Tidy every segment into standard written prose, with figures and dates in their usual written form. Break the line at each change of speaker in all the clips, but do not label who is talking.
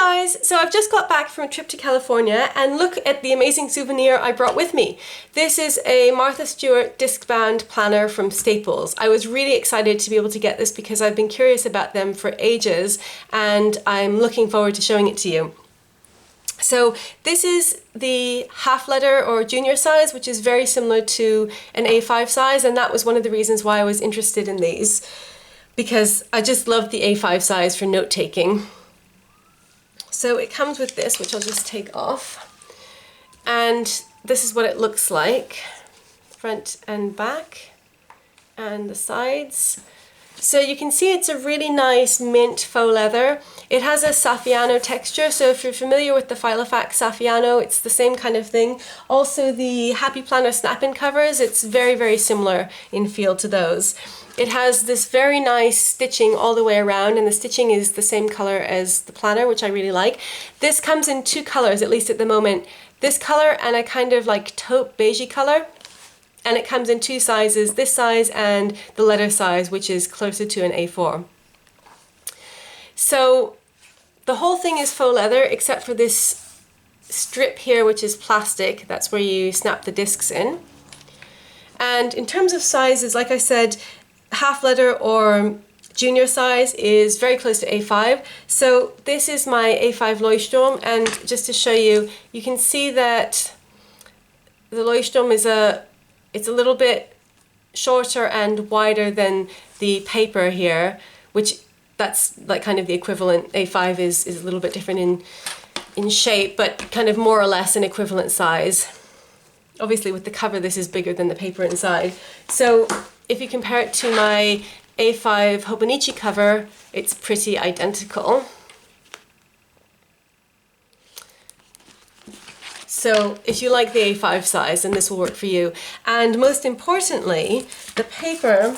guys! So I've just got back from a trip to California and look at the amazing souvenir I brought with me. This is a Martha Stewart disc-bound planner from Staples. I was really excited to be able to get this because I've been curious about them for ages and I'm looking forward to showing it to you. So this is the half letter or junior size, which is very similar to an A5 size, and that was one of the reasons why I was interested in these, because I just love the A5 size for note-taking. So it comes with this, which I'll just take off, and this is what it looks like, front and back, and the sides. So you can see it's a really nice mint faux leather. It has a Saffiano texture, so if you're familiar with the Filofax Saffiano, it's the same kind of thing. Also the Happy Planner snap-in covers, it's very, very similar in feel to those. It has this very nice stitching all the way around, and the stitching is the same color as the planner, which I really like. This comes in two colors, at least at the moment. This color and a kind of like taupe beigey color. And it comes in two sizes, this size and the letter size, which is closer to an A4. So the whole thing is faux leather except for this strip here, which is plastic. That's where you snap the discs in. And in terms of sizes, like I said, half letter or junior size is very close to A5. So this is my A5 Leuchtturm, and just to show you, you can see that the Leuchtturm is it's a little bit shorter and wider than the paper here, which that's like kind of the equivalent. A5 is a little bit different in shape, but kind of more or less an equivalent size. Obviously with the cover this is bigger than the paper inside. So if you compare it to my A5 Hobonichi cover, it's pretty identical. So if you like the A5 size, then this will work for you. And most importantly, the paper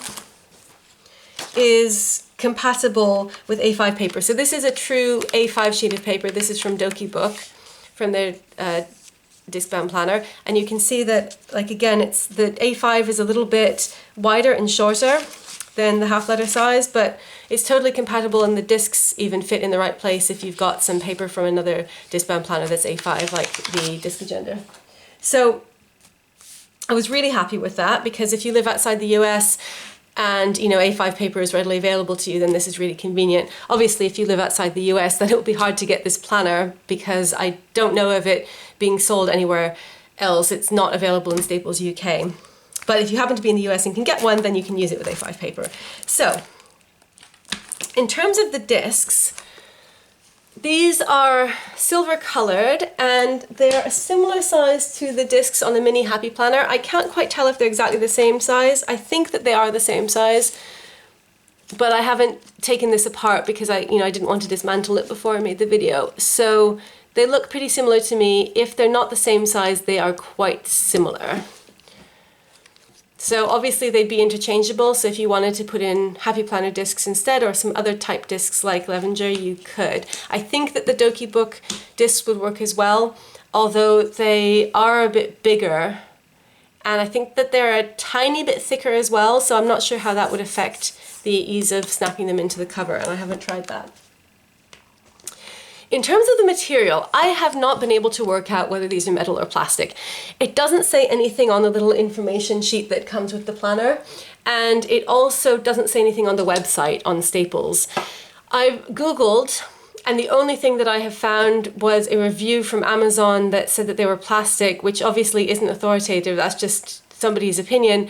is compatible with A5 paper. So this is a true A5 sheet of paper. This is from Doki Book, from their disc-bound planner. And you can see that, like again, it's the A5 is a little bit wider and shorter than the half letter size, but it's totally compatible, and the discs even fit in the right place if you've got some paper from another disc-bound planner that's A5, like the Disc Agenda. So I was really happy with that, because if you live outside the US and A5 paper is readily available to you, then this is really convenient. Obviously if you live outside the US, then it will be hard to get this planner, because I don't know of it being sold anywhere else. It's not available in Staples UK. But if you happen to be in the US and can get one, then you can use it with A5 paper. So, in terms of the discs, these are silver colored, and they're a similar size to the discs on the mini Happy Planner. I can't quite tell if they're exactly the same size. I think that they are the same size, but I haven't taken this apart because I didn't want to dismantle it before I made the video. So they look pretty similar to me. If they're not the same size, they are quite similar. So obviously they'd be interchangeable, so if you wanted to put in Happy Planner discs instead, or some other type discs like Levenger, you could. I think that the Doki Book discs would work as well, although they are a bit bigger, and I think that they're a tiny bit thicker as well, so I'm not sure how that would affect the ease of snapping them into the cover, and I haven't tried that. In terms of the material, I have not been able to work out whether these are metal or plastic. It doesn't say anything on the little information sheet that comes with the planner, and it also doesn't say anything on the website on Staples. I've Googled, and the only thing that I have found was a review from Amazon that said that they were plastic, which obviously isn't authoritative, that's just somebody's opinion.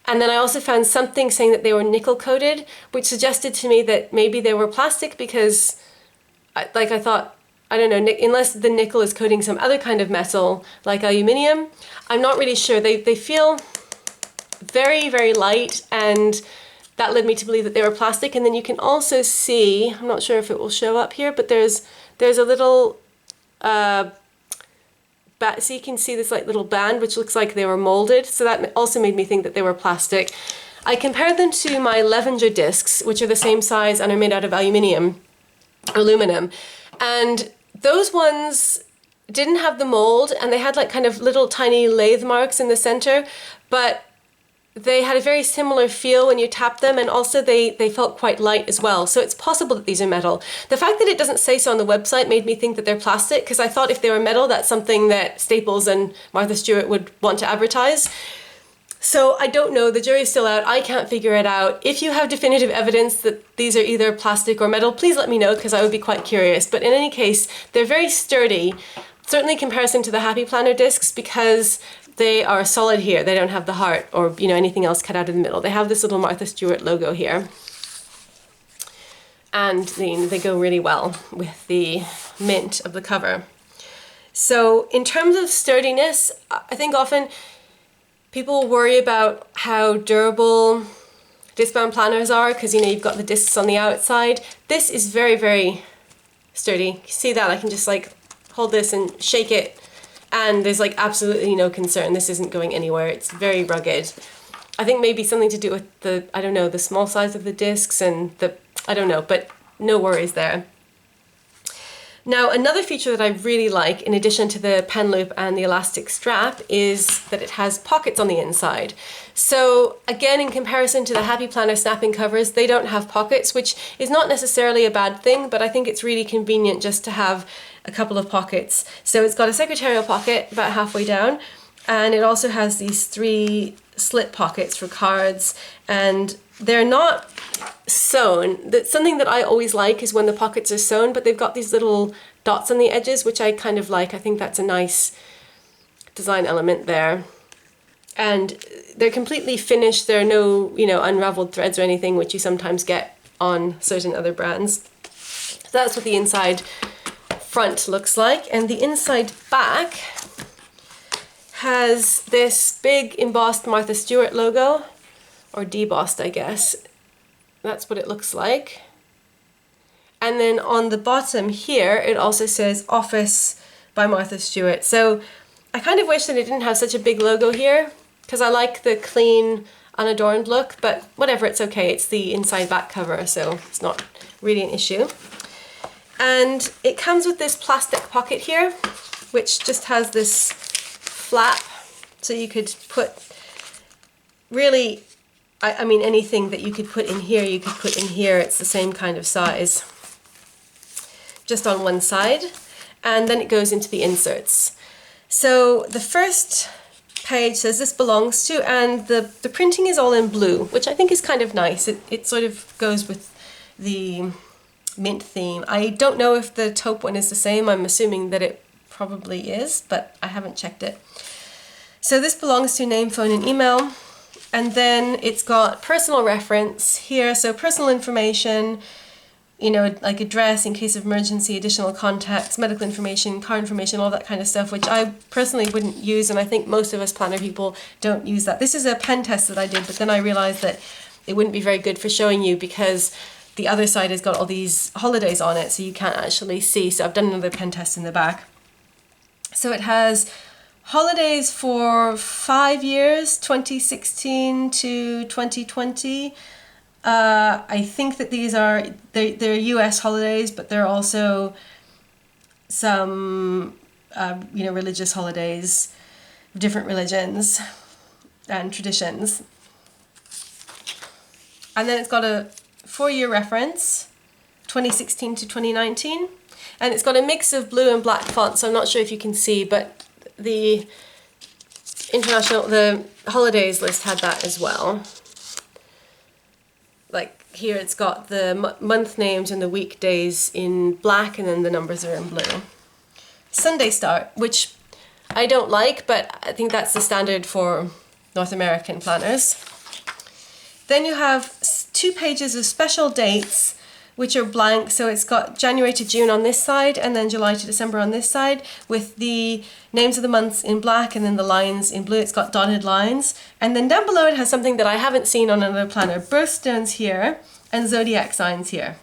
And then I also found something saying that they were nickel coated, which suggested to me that maybe they were plastic, because I thought, I don't know, unless the nickel is coating some other kind of metal, like aluminium, I'm not really sure. They feel very, very light, and that led me to believe that they were plastic. And then you can also see, I'm not sure if it will show up here, but there's a little, so you can see this like little band, which looks like they were molded. So that also made me think that they were plastic. I compared them to my Levenger discs, which are the same size and are made out of aluminum, and those ones didn't have the mold, and they had like kind of little tiny lathe marks in the center, but they had a very similar feel when you tap them, and also they felt quite light as well. So it's possible that these are metal. The fact that it doesn't say so on the website made me think that they're plastic, because I thought if they were metal, that's something that Staples and Martha Stewart would want to advertise. So I don't know, the jury's still out, I can't figure it out. If you have definitive evidence that these are either plastic or metal, please let me know, because I would be quite curious. But in any case, they're very sturdy, certainly in comparison to the Happy Planner discs, because they are solid here. They don't have the heart or, you know, anything else cut out in the middle. They have this little Martha Stewart logo here. And they go really well with the mint of the cover. So in terms of sturdiness, I think often people worry about how durable discbound planners are, because, you know, you've got the discs on the outside. This is very, very sturdy. You see that? I can just like hold this and shake it, and there's like absolutely no concern. This isn't going anywhere. It's very rugged. I think maybe something to do with the, I don't know, the small size of the discs and the, I don't know, but no worries there. Now, another feature that I really like, in addition to the pen loop and the elastic strap, is that it has pockets on the inside. So again, in comparison to the Happy Planner snapping covers, they don't have pockets, which is not necessarily a bad thing, but I think it's really convenient just to have a couple of pockets. So it's got a secretarial pocket about halfway down, and it also has these 3 slit pockets for cards, and they're not sewn. That's something that I always like, is when the pockets are sewn, but they've got these little dots on the edges, which I kind of like. I think that's a nice design element there. And they're completely finished. There are no, you know, unraveled threads or anything, which you sometimes get on certain other brands. So that's what the inside front looks like. And the inside back has this big embossed Martha Stewart logo, or debossed, I guess. That's what it looks like. And then on the bottom here, it also says Office by Martha Stewart. So I kind of wish that it didn't have such a big logo here, because I like the clean, unadorned look, but whatever, it's okay. It's the inside back cover, so it's not really an issue. And it comes with this plastic pocket here, which just has this flap, so you could put really, I mean, anything that you could put in here, you could put in here. It's the same kind of size, just on one side. And then it goes into the inserts. So the first page says this belongs to, and the printing is all in blue, which I think is kind of nice. It sort of goes with the mint theme. I don't know if the taupe one is the same. I'm assuming that it probably is, but I haven't checked it. So this belongs to name, phone, and email. And then it's got personal reference here, so personal information, you know, like address in case of emergency, additional contacts, medical information, car information, all that kind of stuff, which I personally wouldn't use, and I think most of us planner people don't use that. This is a pen test that I did, but then I realized that it wouldn't be very good for showing you, because the other side has got all these holidays on it, so you can't actually see. So I've done another pen test in the back. So it has holidays for 5 years, 2016 to 2020. I think that these are, they're US holidays, but there are also some, you know, religious holidays of different religions and traditions. And then it's got a 4-year reference, 2016 to 2019. And it's got a mix of blue and black fonts, so I'm not sure if you can see, but the the holidays list had that as well. Like here it's got the month names and the weekdays in black, and then the numbers are in blue. Sunday start, which I don't like, but I think that's the standard for North American planners. Then you have 2 pages of special dates, which are blank. So it's got January to June on this side, and then July to December on this side, with the names of the months in black and then the lines in blue. It's got dotted lines. And then down below it has something that I haven't seen on another planner, birthstones here and zodiac signs here.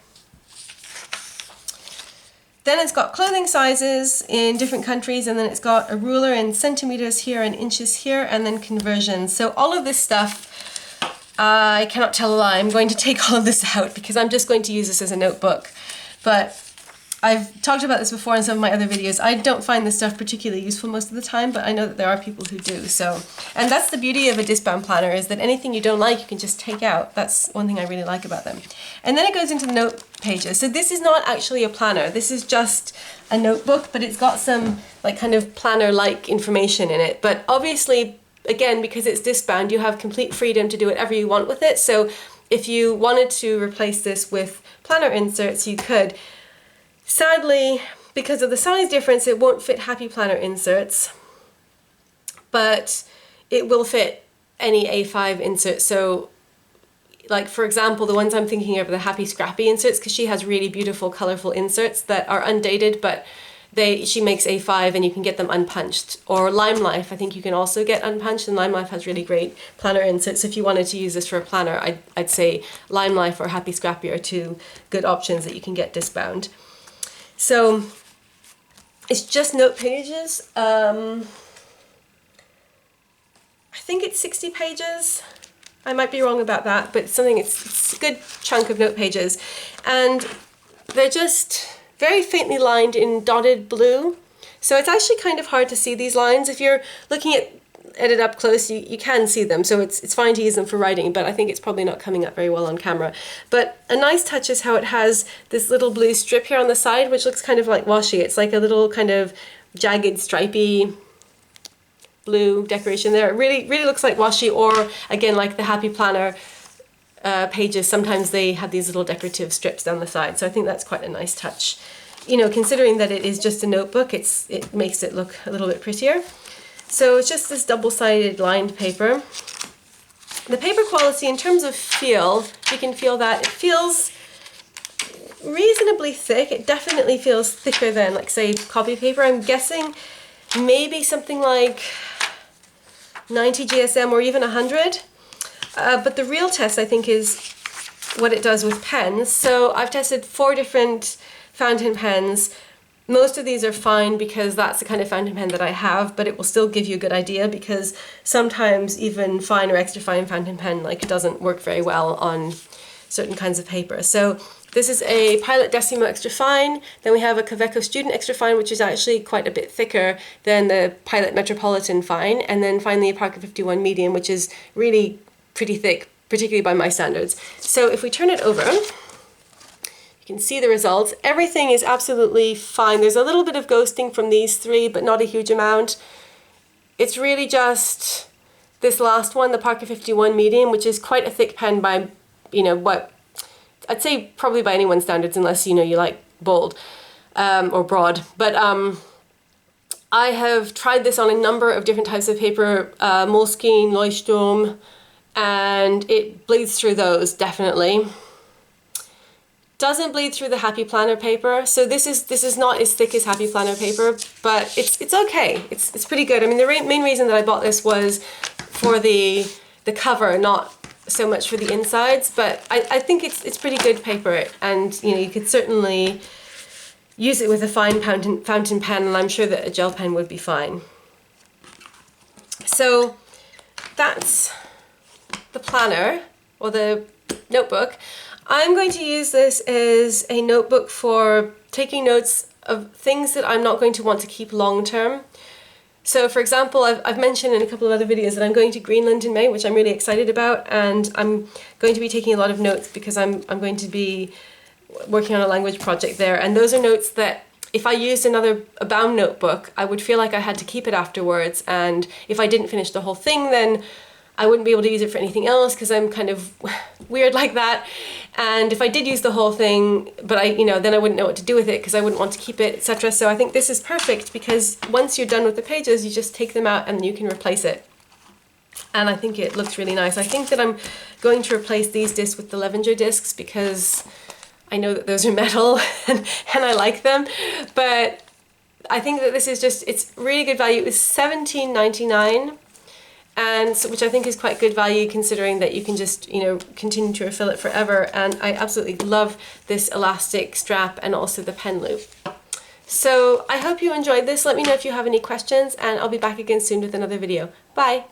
Then it's got clothing sizes in different countries, and then it's got a ruler in centimeters here and inches here, and then conversions. So all of this stuff, I cannot tell a lie. I'm going to take all of this out because I'm just going to use this as a notebook. But I've talked about this before in some of my other videos. I don't find this stuff particularly useful most of the time, but I know that there are people who do. So, and that's the beauty of a discbound planner, is that anything you don't like, you can just take out. That's one thing I really like about them. And then it goes into the note pages. So this is not actually a planner. This is just a notebook, but it's got some like kind of planner-like information in it. But obviously, again, because it's discbound, you have complete freedom to do whatever you want with it. So if you wanted to replace this with planner inserts, you could. Sadly, because of the size difference, it won't fit Happy Planner inserts, but it will fit any A5 insert. So, like for example, the ones I'm thinking of are the Happy Scrappy inserts, because she has really beautiful, colorful inserts that are undated, but she makes A5 and you can get them unpunched. Or Lime Life, I think you can also get unpunched, and Lime Life has really great planner inserts. If you wanted to use this for a planner, I'd say Lime Life or Happy Scrappy are two good options that you can get discbound. So it's just note pages. I think it's 60 pages. I might be wrong about that, but it's a good chunk of note pages. And they're just very faintly lined in dotted blue. So it's actually kind of hard to see these lines. If you're looking at it up close, you can see them, so it's fine to use them for writing, but I think it's probably not coming up very well on camera. But a nice touch is how it has this little blue strip here on the side, which looks kind of like washi. It's like a little kind of jagged, stripy blue decoration there. It really looks like washi, or again, like the Happy Planner pages, sometimes they have these little decorative strips down the side, so I think that's quite a nice touch. You know, considering that it is just a notebook, it makes it look a little bit prettier. So it's just this double-sided lined paper. The paper quality, in terms of feel, you can feel that it feels reasonably thick. It definitely feels thicker than, like, say, copy paper. I'm guessing maybe something like 90 GSM or even 100. But the real test, I think, is what it does with pens. So I've tested 4 different fountain pens. Most of these are fine because that's the kind of fountain pen that I have, but it will still give you a good idea, because sometimes even fine or extra fine fountain pen doesn't work very well on certain kinds of paper. So this is a Pilot Decimo Extra Fine. Then we have a Kaweco Student Extra Fine, which is actually quite a bit thicker than the Pilot Metropolitan Fine. And then finally a Parker 51 Medium, which is really pretty thick, particularly by my standards. So if we turn it over, you can see the results. Everything is absolutely fine. There's a little bit of ghosting from these 3, but not a huge amount. It's really just this last one, the Parker 51 Medium, which is quite a thick pen by, what I'd say probably by anyone's standards, unless, you like bold or broad. But I have tried this on a number of different types of paper, Moleskine, Leuchtturm, and it bleeds through those, definitely. Doesn't bleed through the Happy Planner paper. So this is not as thick as Happy Planner paper, but it's okay. It's pretty good. I mean, the main reason that I bought this was for the cover, not so much for the insides, but I think it's pretty good paper, and you could certainly use it with a fine fountain pen, and I'm sure that a gel pen would be fine. So that's the planner, or the notebook. I'm going to use this as a notebook for taking notes of things that I'm not going to want to keep long term. So for example, I've mentioned in a couple of other videos that I'm going to Greenland in May, which I'm really excited about, and I'm going to be taking a lot of notes because I'm going to be working on a language project there, and those are notes that if I used a bound notebook, I would feel like I had to keep it afterwards, and if I didn't finish the whole thing, then I wouldn't be able to use it for anything else because I'm kind of weird like that. And if I did use the whole thing, but then I wouldn't know what to do with it because I wouldn't want to keep it, etc. So I think this is perfect because once you're done with the pages, you just take them out and you can replace it. And I think it looks really nice. I think that I'm going to replace these discs with the Levenger discs because I know that those are metal and I like them. But I think that this is it's really good value. It was $17.99. And so, which I think is quite good value considering that you can just, continue to refill it forever. And I absolutely love this elastic strap and also the pen loop. So I hope you enjoyed this. Let me know if you have any questions, and I'll be back again soon with another video. Bye!